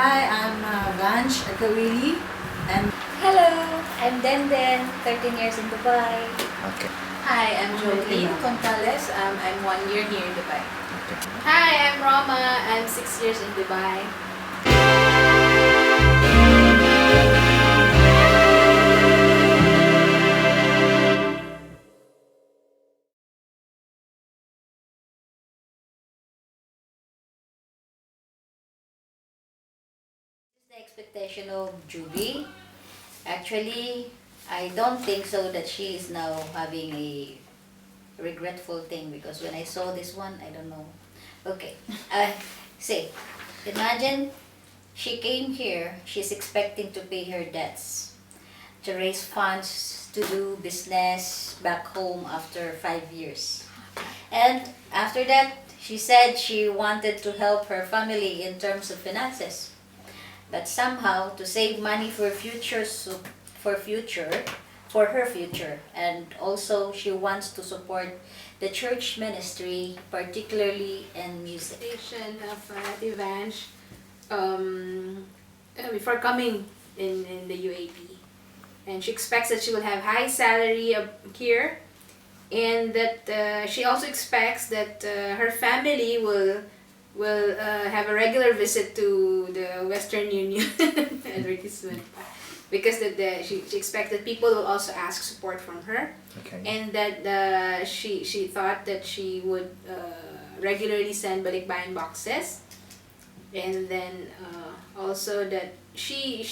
Hi, I'm Vansh Akawili, and Hello, I'm Denden, 13 years in Dubai. Okay. Hi, I'm Jolene Contales. I'm 1 year here in Dubai. Okay. Hi, I'm Roma. I'm 6 years in Dubai. The expectation of Julie. Actually, I don't think so that she is now having a regretful thing because when I saw this one, I don't know. Okay, say, imagine she came here, she's expecting to pay her debts, to raise funds to do business back home after 5 years. And after that, she said she wanted to help her family in terms of finances. But somehow to save money for for her future, and also she wants to support the church ministry, particularly in music. Station of Vansh before coming in the UAP. And she expects that she will have high salary here, and that she also expects that her family will have a regular visit to the Western Union advertisement, because she expects that people will also ask support from her, Okay. and that she thought that she would regularly send balikbayan boxes, and then also that she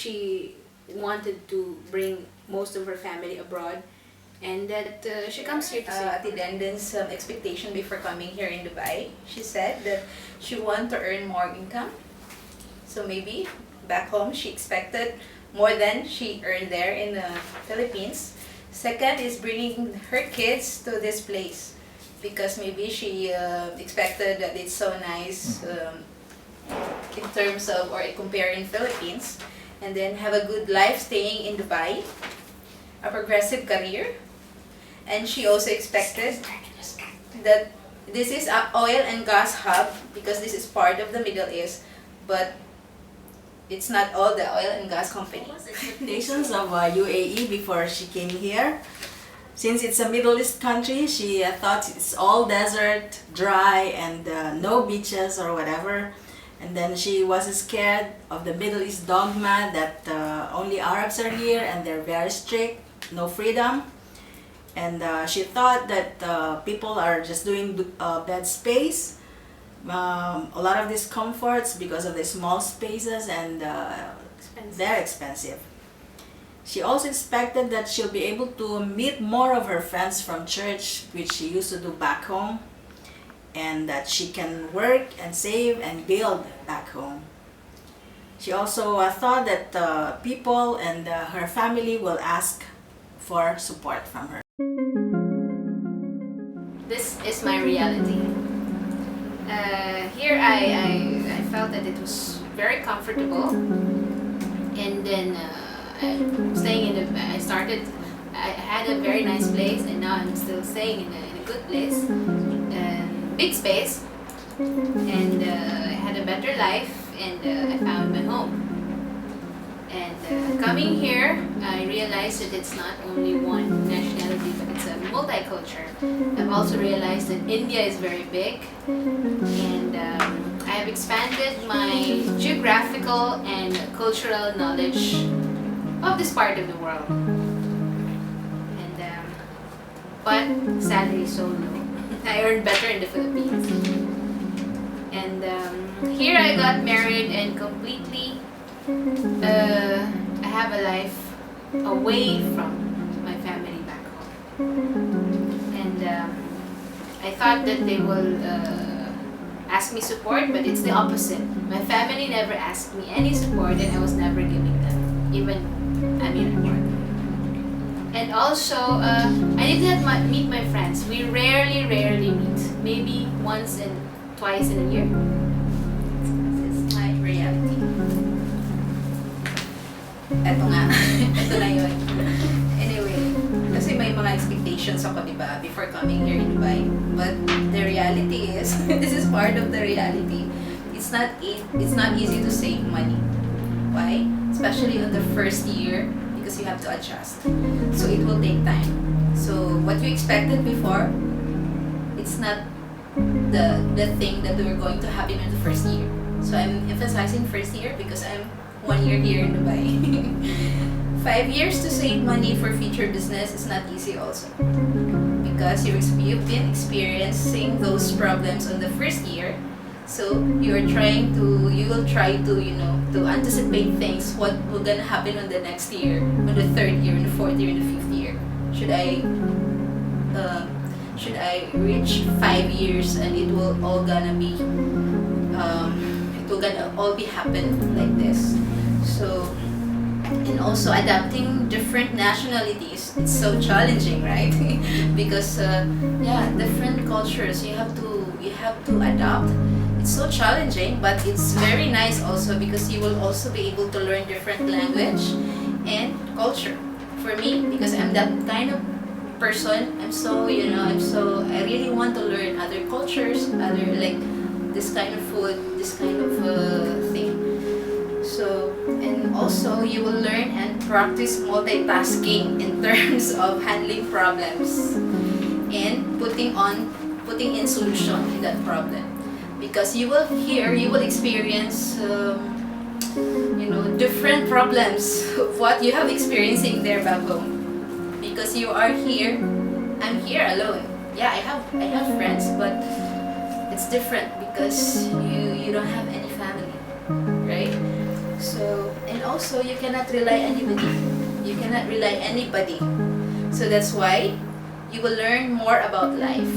wanted to bring most of her family abroad, and that she comes here to say Ati Denden's expectation before coming here in Dubai. She said that she want to earn more income. So maybe back home she expected more than she earned there in the Philippines. Second is bringing her kids to this place because maybe she expected that it's so nice in terms of or comparing Philippines, and then have a good life staying in Dubai, a progressive career. And she also expected that this is an oil and gas hub because this is part of the Middle East, but it's not all the oil and gas company. expectations of UAE before she came here. Since it's a Middle East country, she thought it's all desert, dry, and no beaches or whatever. And then she was scared of the Middle East dogma that only Arabs are here and they're very strict, no freedom. And she thought that people are just doing bad space, a lot of discomforts because of the small spaces, and they're expensive. She also expected that she'll be able to meet more of her friends from church, which she used to do back home, and that she can work and save and build back home. She also thought that people and her family will ask for support from her. this is my reality. Here I felt that it was very comfortable, and then I'm staying I had a very nice place, and now I'm still staying in a good place, big space, and I had a better life, and I found my home. And coming here, I realized that it's not only one nationality, but it's a multicultural. I've also realized that India is very big, and I have expanded my geographical and cultural knowledge of this part of the world. And but salary is so low. I earn better in the Philippines. And here I got married and completely I have a life away from my family back home. And I thought that they will ask me support, but it's the opposite. My family never asked me any support, and I was never giving them, even I'm in work. And also, I did not meet my friends. We rarely meet. Maybe once and twice in a year. This is my reality. Eto nga. Eto na yun. Anyway, kasi may mga expectations ako, diba, before coming here in Dubai. But the reality is, this is part of the reality. It's not easy to save money. especially on the first year, because you have to adjust. So it will take time. So what you expected before, it's not the thing that were going to happen in the first year. So I'm emphasizing first year because I'm 1 year here in Dubai. 5 years to save money for future business is not easy also, because you've been experiencing those problems on the first year. So you will try to, to anticipate things, what will gonna happen on the next year, on the third year, on the fourth year, and the fifth year. Should I reach 5 years and it will all gonna be happen like this. So, and also adapting different nationalities, it's so challenging, right? Because different cultures you have to adapt. It's so challenging, but it's very nice also, because you will also be able to learn different language and culture. For me, because I'm that kind of person, I really want to learn other cultures, other, like, this kind of food, this kind of thing. So, and also you will learn and practice multitasking in terms of handling problems and putting in solution in that problem, because you will experience different problems of what you have experiencing there back home, because you are here. I'm here alone. Yeah, I have friends, but it's different because you don't have any family, right? So, and also you cannot rely anybody. So that's why you will learn more about life,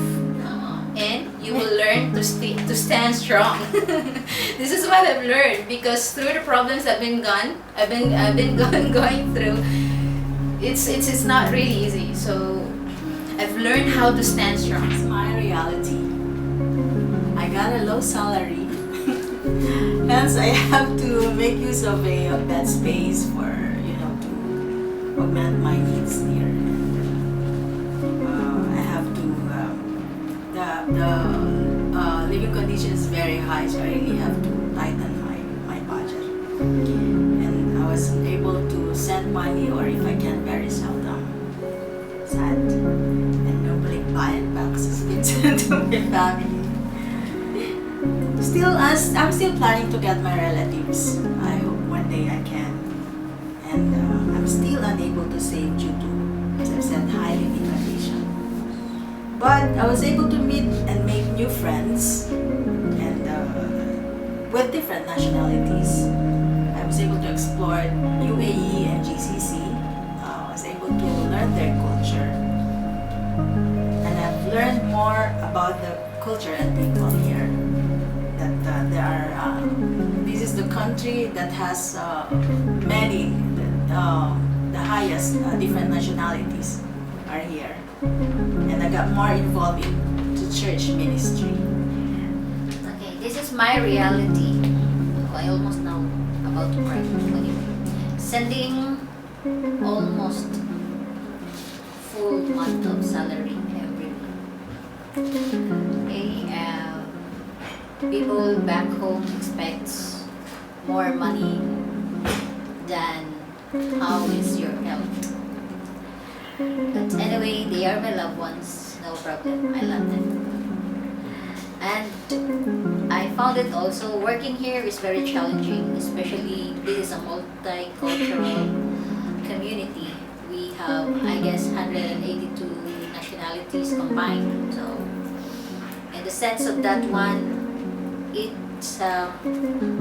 and you will learn to stand strong. This is what I've learned, because through the problems I've been going through, it's not really easy. So I've learned how to stand strong. It's my reality. I got a low salary, hence I have to make use of a bed space for to augment my needs here. I have to the living condition is very high, so I really have to tighten my budget. And I was able to send money, or if I can, very seldom send, and normally buying boxes been sent to my family. I'm still planning to get my relatives. I hope one day I can. And I'm still unable to save due to, as I've said, high limitation. But I was able to meet and make new friends, and with different nationalities. I was able to explore UAE and GCC. I was able to learn their culture, and I've learned more about the culture and people here. That this is the country that has many, the highest different nationalities are here, and I got more involved into church ministry. Okay, this is my reality. Oh, I almost know about to cry. Anyway, sending almost full month of salary every month. Okay, people back home expects more money than how is your health. But anyway, they are my loved ones, no problem. I love them. And I found it also, working here is very challenging, especially this is a multicultural community. We have, I guess, 182 nationalities combined. So, in the sense of that one, it's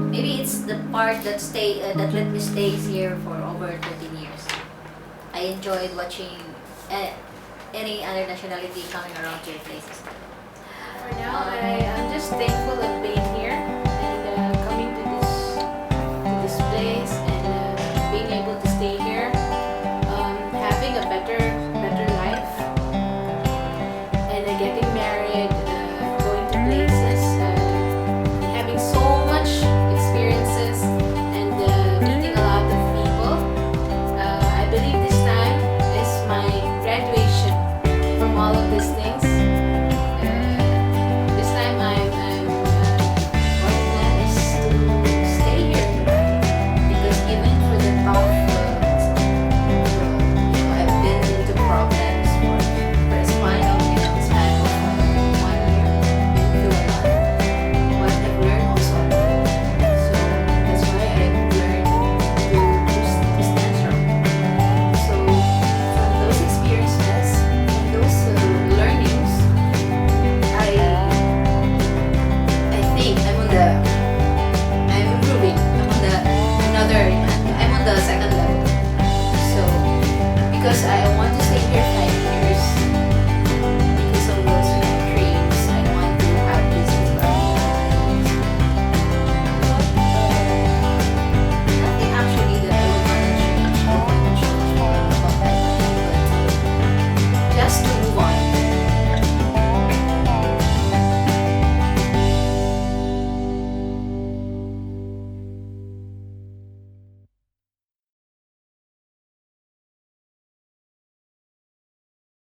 maybe it's the part that let me stay here for over 13 years. I enjoyed watching any other nationality coming around to your places. For now, I'm just thankful of being here.